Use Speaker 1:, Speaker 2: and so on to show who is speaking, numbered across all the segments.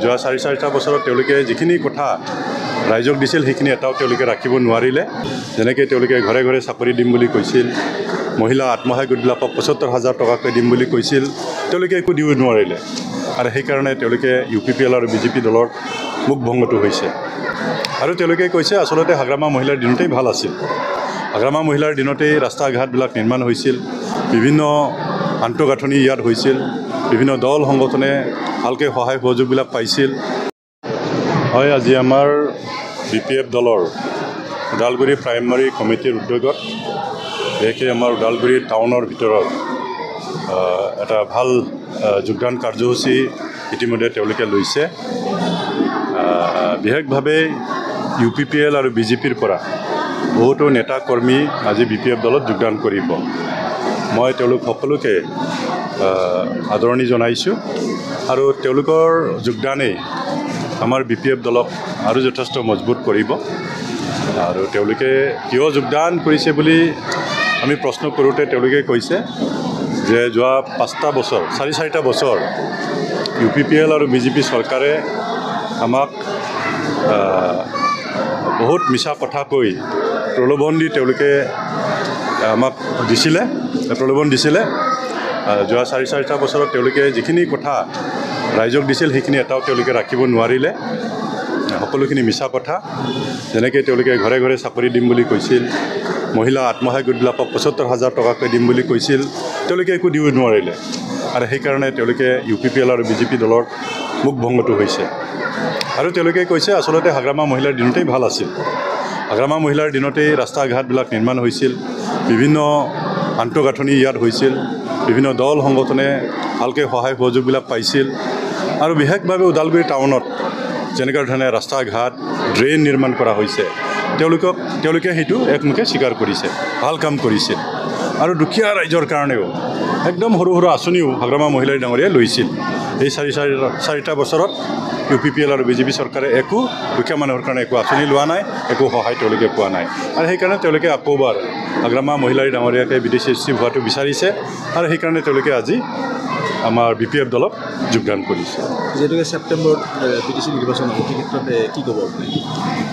Speaker 1: যোৱা 4-4টা বছৰত তেওঁলোকে যিখিনি কথা ৰাইজক দিছিল সেইখিনি এটাও তেওঁলোকে ৰাখিব নোৱাৰিলে। যেনেকৈ তেওঁলোকে ঘৰে ঘৰে চাকৰি দিম বুলি কৈছিল, মহিলা আত্মসহায়ক গোটবিলাকক ৭৫,০০০ টকাকৈ দিম বুলি কৈছিল, তেওঁলোকে একো দিব নোৱাৰিলে। আৰু সেইকাৰণে তেওঁলোকে UPPL আৰু BJP দলৰ মুখভংগটো হৈছে। আৰু তেওঁলোকে কৈছে আচলতে হাগ্ৰামা মহিলাৰ দিনতেই ভাল আছিল। হাগ্ৰামা মহিলাৰ দিনতেই ৰাস্তা ঘাটবিলাক নিৰ্মাণ হৈছিল, বিভিন্ন আন্তঃগাঁথনি ইয়াত হৈছিল, বিভিন্ন দল সংগঠনে ভালকৈ সহায় সহযোগবিলাক পাইছিল। হয়, আজি আমাৰ BPF দলৰ ওদালগুৰি প্ৰাইমাৰী কমিটিৰ উদ্যোগত বিশেষকৈ আমাৰ ওদালগুৰি টাউনৰ ভিতৰত এটা ভাল যোগদান কাৰ্যসূচী ইতিমধ্যে তেওঁলোকে লৈছে। বিশেষভাৱে UPPL আৰু BJPৰ পৰা বহুতো নেতা কৰ্মী আজি BPF দলত যোগদান কৰিব। মই তেওঁলোক সকলোকে আদৰণি জনাইছোঁ আৰু তেওঁলোকৰ যোগদানেই আমাৰ BPF দলক আৰু যথেষ্ট মজবুত কৰিব। আৰু তেওঁলোকে কিয় যোগদান কৰিছে বুলি আমি প্ৰশ্ন কৰোঁতে তেওঁলোকে কৈছে যে যোৱা 5টা বছৰ 4-4টা বছৰ UPPL আৰু BJP চৰকাৰে আমাক বহুত মিছা কথা কৈ প্ৰলোভন দি তেওঁলোকে আমাক প্ৰলোভন দিছিলে। যোৱা 4-4টা বছৰত তেওঁলোকে যিখিনি কথা ৰাইজক দিছিল সেইখিনি এটাও তেওঁলোকে ৰাখিব নোৱাৰিলে, সকলোখিনি মিছা কথা। যেনেকৈ তেওঁলোকে ঘৰে ঘৰে চাকৰি দিম বুলি কৈছিল, মহিলা আত্মসহায়ক গোটবিলাকক ৭৫,০০০ টকাকৈ দিম বুলি কৈছিল, তেওঁলোকে একো দিব নোৱাৰিলে। আৰু সেইকাৰণে তেওঁলোকে UPPL আৰু BJP দলৰ মুখভংগটো হৈছে। আৰু তেওঁলোকে কৈছে আচলতে হাগ্ৰামা মহিলাৰ দিনতেই ভাল আছিল। হাগ্ৰামা মহিলাৰ দিনতেই ৰাস্তা ঘাটবিলাক নিৰ্মাণ হৈছিল, বিভিন্ন আন্তঃগাঁথনি ইয়াত হৈছিল, বিভিন্ন দল সংগঠনে ভালকৈ সহায় সহযোগবিলাক পাইছিল। আৰু বিশেষভাৱে ওদালগুৰি টাউনত যেনেকুৱা ধৰণে ৰাস্তা ঘাট ড্ৰেইন নিৰ্মাণ কৰা হৈছে, তেওঁলোকে সেইটো একমুখে স্বীকাৰ কৰিছে, ভাল কাম কৰিছিল। আৰু দুখীয়া ৰাইজৰ কাৰণেও একদম সৰু সৰু আঁচনিও হাগ্ৰামা মহিলাই ডাঙৰীয়াই লৈছিল। এই 4-4টা বছৰত UPPL আৰু BJP চৰকাৰে একো দুখীয়া মানুহৰ কাৰণে একো আঁচনি লোৱা নাই, একো সহায় তেওঁলোকে পোৱা নাই। আৰু সেইকাৰণে তেওঁলোকে আকৌবাৰ হাগ্ৰামা মহিলাই ডাঙৰীয়াকে বিদেশী চিফ হোৱাটো বিচাৰিছে। আৰু সেইকাৰণে তেওঁলোকে আজি আমাৰ BPF দলত যোগদান কৰিছে।
Speaker 2: যিহেতুকে ছেপ্টেম্বৰত BTC নিৰ্বাচন হ'ব, এই ক্ষেত্ৰত কি ক'ব আপুনি?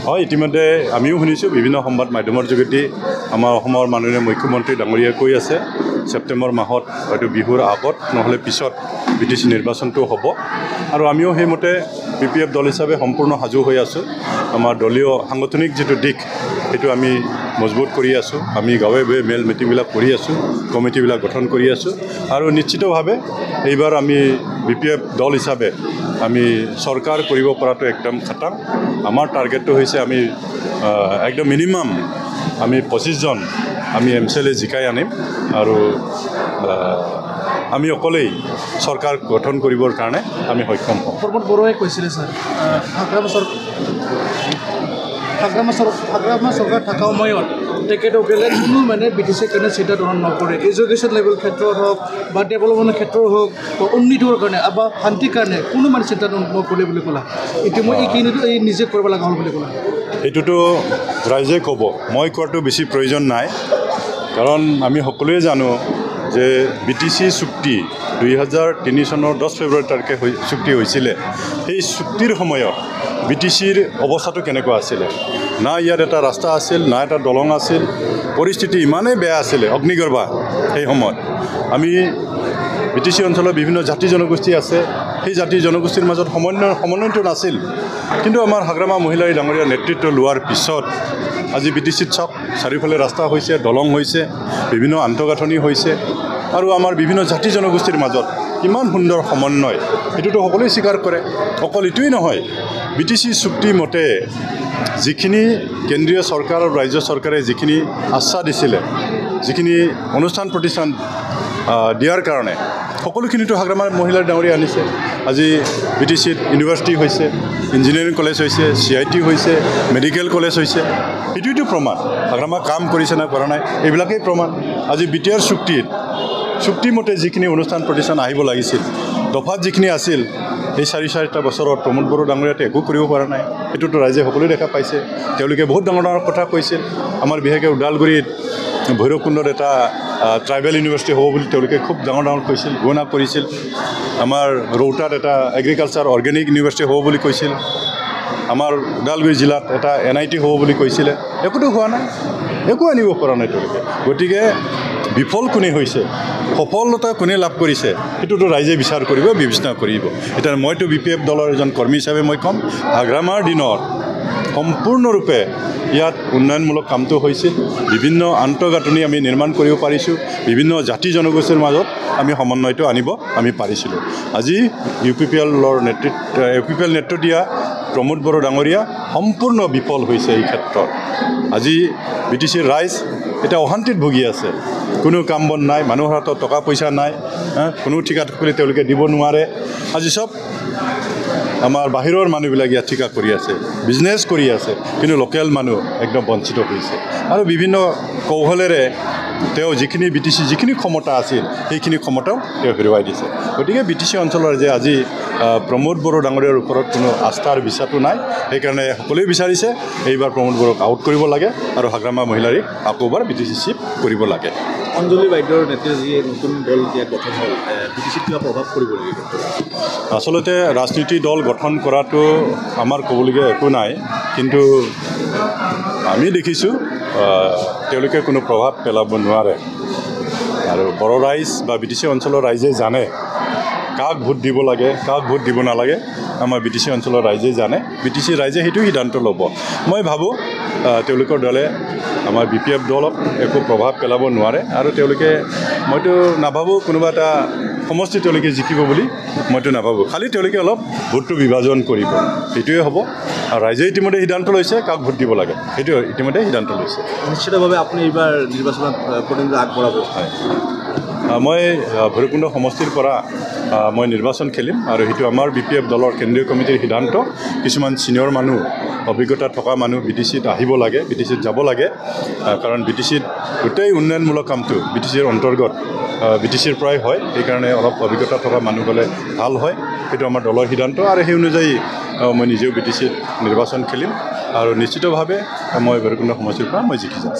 Speaker 1: হয়, ইতিমধ্যে আমিও শুনিছোঁ বিভিন্ন সংবাদ মাধ্যমৰ যোগেদি আমাৰ অসমৰ মাননীয় মুখ্যমন্ত্ৰী ডাঙৰীয়াই কৈ আছে ছেপ্টেম্বৰ মাহত হয়তো বিহুৰ আগত নহ'লে পিছত BTC নিৰ্বাচনটো হ'ব। আৰু আমিও সেইমতে BPF দল হিচাপে সম্পূৰ্ণ সাজু হৈ আছোঁ। আমাৰ দলীয় সাংগঠনিক যিটো দিশ সেইটো আমি মজবুত কৰি আছোঁ। আমি গাঁৱে গাঁৱে মেল মিটিংবিলাক কৰি আছোঁ, কমিটিবিলাক গঠন কৰি আছোঁ। আৰু নিশ্চিতভাৱে এইবাৰ আমি BPF দল হিচাপে আমি চৰকাৰ কৰিব পৰাটো একদম খাটাং। আমাৰ টাৰ্গেটটো হৈছে আমি একদম মিনিমাম আমি 25জন আমি MCLA জিকাই আনিম। আৰু আমি অকলেই চৰকাৰ গঠন কৰিবৰ কাৰণে আমি সক্ষম হ'ম।
Speaker 3: প্ৰমোদ বৰুৱাই কৈছিলে ছাৰ, হাগ্ৰামা চৰকাৰ থকা সময়ত তেখেতসকলে কোনো BTC কাৰণে চিন্তা ধৰণ নকৰে। এডুকেশ্যন লেভেল ক্ষেত্ৰত হওক বা ডেভেলপমেণ্টৰ ক্ষেত্ৰত হওক বা উন্নতিৰ কাৰণে বা শান্তিৰ কাৰণে কোনো চিন্তা নকৰে বুলি ক'লা। এতিয়া মই এইখিনিতো নিজে কৰিব লগা হ'ল বুলি ক'লা।
Speaker 1: এইটোতো ৰাইজে ক'ব, মই কোৱাটো বেছি প্ৰয়োজন নাই। কাৰণ আমি সকলোৱে জানো যে BTC চুক্তি 2003 চনৰ 10 ফেব্ৰুৱাৰী তাৰিখে চুক্তি হৈছিলে। সেই চুক্তিৰ সময়ত BTCৰ অৱস্থাটো কেনেকুৱা আছিলে? না ইয়াত এটা ৰাস্তা আছিল, না এটা দলং আছিল। পৰিস্থিতি ইমানেই বেয়া আছিলে, অগ্নিগৰ্ভা। সেই সময়ত আমি BTC অঞ্চলৰ বিভিন্ন জাতি জনগোষ্ঠী আছে, সেই জাতি জনগোষ্ঠীৰ মাজত সমন্বয়টো নাছিল। কিন্তু আমাৰ হাগ্ৰামা মহিলাই ডাঙৰীয়াৰ নেতৃত্ব লোৱাৰ পিছত আজি BTCত চাওক, চাৰিওফালে ৰাস্তা হৈছে, দলং হৈছে, বিভিন্ন আন্তঃগাঁথনি হৈছে। আৰু আমাৰ বিভিন্ন জাতি জনগোষ্ঠীৰ মাজত কিমান সুন্দৰ সমন্বয়, এইটোতো সকলোৱে স্বীকাৰ কৰে। অকল এইটোৱেই নহয়, BTC চুক্তি মতে যিখিনি কেন্দ্ৰীয় চৰকাৰ আৰু ৰাজ্য চৰকাৰে যিখিনি আশ্বাস দিছিলে, যিখিনি অনুষ্ঠান প্ৰতিষ্ঠান দিয়াৰ কাৰণে সকলোখিনিতো হাগ্ৰামা মহিলাৰ ডাঙৰীয়া আনিছে। আজি BTCত ইউনিভাৰ্চিটি হৈছে, ইঞ্জিনিয়াৰিং কলেজ হৈছে, CIT হৈছে, মেডিকেল কলেজ হৈছে। সেইটোৱেইটো প্ৰমাণ হাগ্ৰামা কাম কৰিছে নে কৰা নাই, এইবিলাকেই প্ৰমাণ। আজি BTR চুক্তিমতে যিখিনি অনুষ্ঠান প্ৰতিষ্ঠান আহিব লাগিছিল, দফাত যিখিনি আছিল, এই 4-4টা বছৰত প্ৰমোদ বড়ো ডাঙৰীয়াতে একো কৰিব পৰা নাই। সেইটোতো ৰাইজে সকলোৱে দেখা পাইছে। তেওঁলোকে বহুত ডাঙৰ ডাঙৰ কথা কৈছিল। আমাৰ বিশেষকৈ ওদালগুৰিত ভৈৰৱকুণ্ডত এটা ট্ৰাইবেল ইউনিভাৰ্চিটি হ'ব বুলি তেওঁলোকে খুব ডাঙৰ কৈছিল, ঘোষণা কৰিছিল। আমাৰ ৰৌতাত এটা এগ্ৰিকালচাৰ অৰ্গেনিক ইউনিভাৰ্চিটি হ'ব বুলি কৈছিল। আমাৰ ওদালগুৰি জিলাত এটা NIT হ'ব বুলি কৈছিলে, একোতো হোৱা নাই, একো আনিব পৰা নাই তেওঁলোকে। গতিকে বিফল কোনে হৈছে, সফলতা কোনে লাভ কৰিছে, সেইটোতো ৰাইজে বিচাৰ কৰিব, বিবেচনা কৰিব। এতিয়া মইতো BPF দলৰ এজন কৰ্মী হিচাপে মই ক'ম, হাগ্ৰামাৰ দিনত সম্পূৰ্ণৰূপে ইয়াত উন্নয়নমূলক কামটো হৈছিল। বিভিন্ন আন্তঃগাঁথনি আমি নিৰ্মাণ কৰিব পাৰিছোঁ, বিভিন্ন জাতি জনগোষ্ঠীৰ মাজত আমি সমন্বয়টো আনিব আমি পাৰিছিলোঁ। আজি UPPL নেতৃত্ব দিয়া প্ৰমোদ বড়ো ডাঙৰীয়া সম্পূৰ্ণ বিফল হৈছে এই ক্ষেত্ৰত। আজি BTCৰ ৰাইজ এতিয়া অশান্তিত ভুগি আছে, কোনো কাম বন নাই, মানুহৰ হাতত টকা পইচা নাই, কোনো ঠিকা কৰি তেওঁলোকে দিব নোৱাৰে। আজি চব আমাৰ বাহিৰৰ মানুহবিলাক ইয়াত ঠিকা কৰি আছে, বিজনেছ কৰি আছে, কিন্তু লোকেল মানুহ একদম বঞ্চিত হৈছে। আৰু বিভিন্ন কৌশলেৰে তেওঁ যিখিনি BTC যিখিনি ক্ষমতা আছিল সেইখিনি ক্ষমতাও তেওঁ হেৰুৱাই দিছে। গতিকে BTC অঞ্চলৰ যে আজি প্ৰমোদ বড়ো ডাঙৰীয়াৰ ওপৰত কোনো আস্থাৰ বিশ্বাসটো নাই, সেইকাৰণে সকলোৱে বিচাৰিছে এইবাৰ প্ৰমোদ বড়োক আউট কৰিব লাগে আৰু হাগ্ৰামা মহিলাৰীক আকৌবাৰ BTC চিফ কৰিব লাগে।
Speaker 2: অঞ্জলি বাইদেউৰ নেতৃত্বত যি নতুন দল এতিয়া গঠন হ'ল, BTCত কিবা প্ৰভাৱ পৰিব লাগিব?
Speaker 1: আচলতে ৰাজনীতি দল গঠন কৰাটো আমাৰ ক'বলগীয়া একো নাই, কিন্তু আমি দেখিছোঁ তেওঁলোকে কোনো প্ৰভাৱ পেলাব নোৱাৰে। আৰু বড়ো ৰাইজ বা BTC অঞ্চলৰ ৰাইজে জানে কাক ভোট দিব লাগে, কাক ভোট দিব নালাগে। আমাৰ BTC অঞ্চলৰ ৰাইজে জানে, BTC ৰাইজে সেইটো সিদ্ধান্ত ল'ব। মই ভাবোঁ তেওঁলোকৰ দলে আমাৰ BPF দলক একো প্ৰভাৱ পেলাব নোৱাৰে। আৰু তেওঁলোকে মইতো নাভাবোঁ কোনোবা এটা সমষ্টি তেওঁলোকে জিকিব বুলি মইতো নাভাবোঁ। খালি তেওঁলোকে অলপ ভোটটো বিভাজন কৰিব, সেইটোৱে হ'ব। আৰু ৰাইজে ইতিমধ্যে সিদ্ধান্ত লৈছে কাক ভোট দিব লাগে, সেইটো ইতিমধ্যে সিদ্ধান্ত লৈছে।
Speaker 2: নিশ্চিতভাৱে আপুনি এইবাৰ নিৰ্বাচনত প্ৰতিদ্বন্দ্বিতা আগবঢ়াব?
Speaker 1: হয়, মই ভৈৰৱকুণ্ড সমষ্টিৰ পৰা মই নিৰ্বাচন খেলিম, আৰু সেইটো আমাৰ BPF দলৰ কেন্দ্ৰীয় কমিটিৰ সিদ্ধান্ত। কিছুমান ছিনিয়ৰ মানুহ, অভিজ্ঞতা থকা মানুহ BTCত আহিব লাগে, BTCত যাব লাগে, কাৰণ BTCত গোটেই উন্নয়নমূলক কামটো BTCৰ অন্তৰ্গত BTCৰ পৰাই হয়। সেইকাৰণে অলপ অভিজ্ঞতা থকা মানুহ গ'লে ভাল হয়, সেইটো আমাৰ দলৰ সিদ্ধান্ত। আৰু সেই অনুযায়ী মই নিজেও BTCত নিৰ্বাচন খেলিম, আৰু নিশ্চিতভাৱে মই ভৈৰৱকুণ্ড সমষ্টিৰ পৰা মই জিকি যাম।